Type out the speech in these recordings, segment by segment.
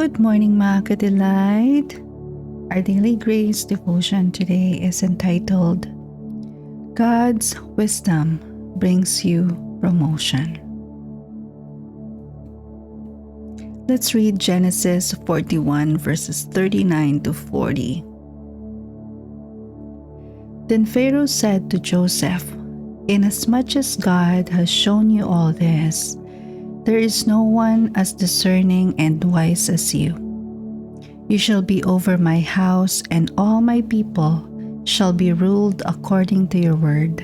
Good morning, mga ka-delight. Our daily grace devotion today is entitled, God's Wisdom Brings You Promotion. Let's read Genesis 41 verses 39 to 40. Then Pharaoh said to Joseph, "Inasmuch as God has shown you all this, there is no one as discerning and wise as you. You shall be over my house, and all my people shall be ruled according to your word.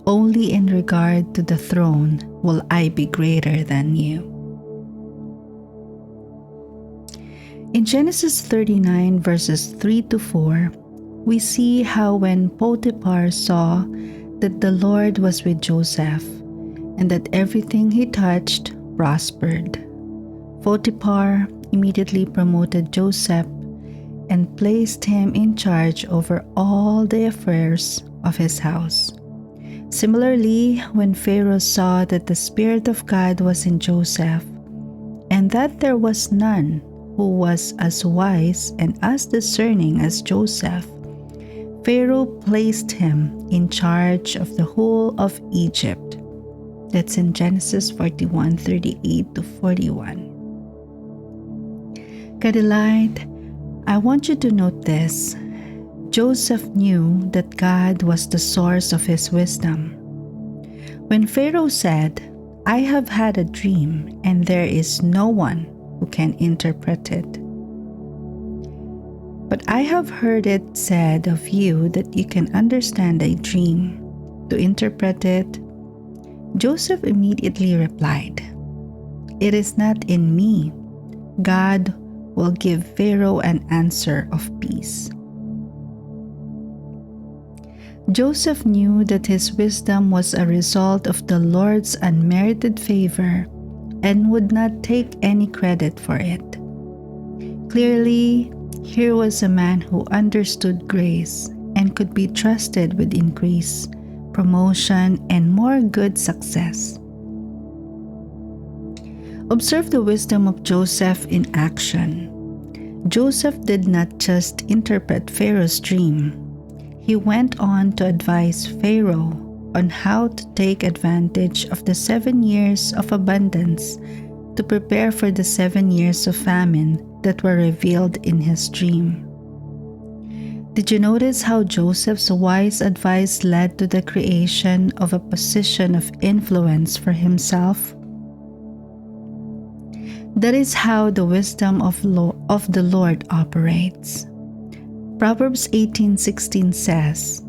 Only in regard to the throne will I be greater than you." In Genesis 39 verses 3 to 4, we see how when Potiphar saw that the Lord was with Joseph and that everything he touched prospered, Potiphar immediately promoted Joseph and placed him in charge over all the affairs of his house. Similarly, when Pharaoh saw that the Spirit of God was in Joseph and that there was none who was as wise and as discerning as Joseph, Pharaoh placed him in charge of the whole of Egypt. That's in Genesis 41:38 to 41. Ka-delight, I want you to note this. Joseph knew that God was the source of his wisdom. When Pharaoh said, "I have had a dream, and there is no one who can interpret it. But I have heard it said of you that you can understand a dream, to interpret it," Joseph immediately replied, "It is not in me. God will give Pharaoh an answer of peace." Joseph knew that his wisdom was a result of the Lord's unmerited favor and would not take any credit for it. Clearly, here was a man who understood grace and could be trusted with increase, promotion, and more good success. Observe the wisdom of Joseph in action. Joseph did not just interpret Pharaoh's dream. He went on to advise Pharaoh on how to take advantage of the 7 years of abundance to prepare for the 7 years of famine that were revealed in his dream. Did you notice how Joseph's wise advice led to the creation of a position of influence for himself? That is how the wisdom of the Lord operates. Proverbs 18:16 says,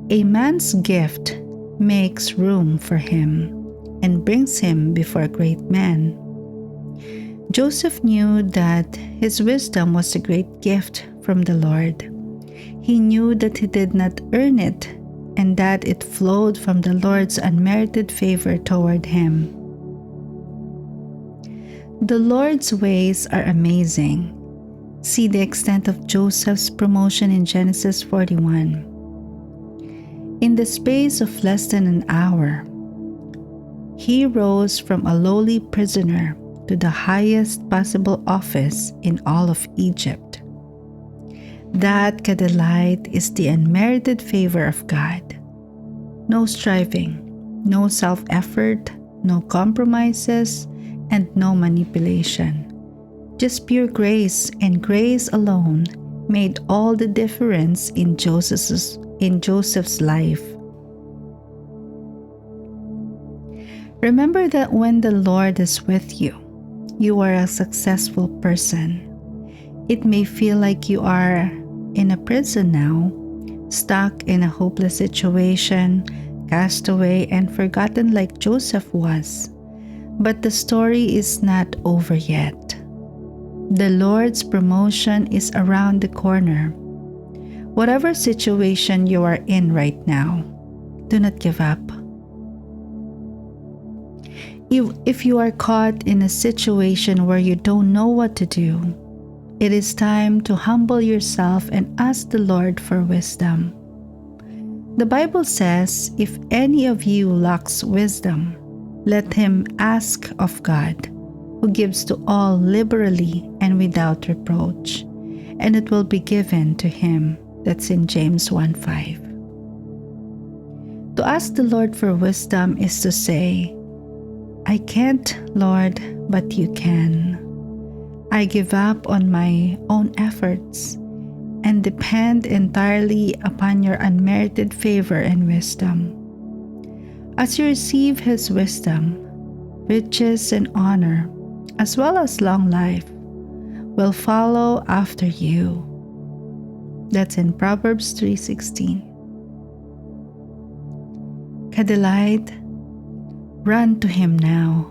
"A man's gift makes room for him and brings him before great men." Joseph knew that his wisdom was a great gift from the Lord. He knew that he did not earn it and that it flowed from the Lord's unmerited favor toward him. The Lord's ways are amazing. See the extent of Joseph's promotion in Genesis 41. In the space of less than an hour, he rose from a lowly prisoner to the highest possible office in all of Egypt. That, ka-delight, is the unmerited favor of God. No striving, no self-effort, no compromises, and no manipulation. Just pure grace, and grace alone made all the difference in Joseph's life. Remember that when the Lord is with you, you are a successful person. It may feel like you are in a prison now, stuck in a hopeless situation, cast away and forgotten like Joseph was. But the story is not over yet. The Lord's promotion is around the corner. Whatever situation you are in right now, do not give up. If you are caught in a situation where you don't know what to do, it is time to humble yourself and ask the Lord for wisdom. The Bible says, "If any of you lacks wisdom, let him ask of God, who gives to all liberally and without reproach, and it will be given to him. That's in James 1:5. To ask the Lord for wisdom is to say, I can't, Lord, but you can. I give up on my own efforts and depend entirely upon your unmerited favor and wisdom. As you receive his wisdom, riches and honor, as well as long life, will follow after you. That's in Proverbs 3:16. Kadelight, run to him now.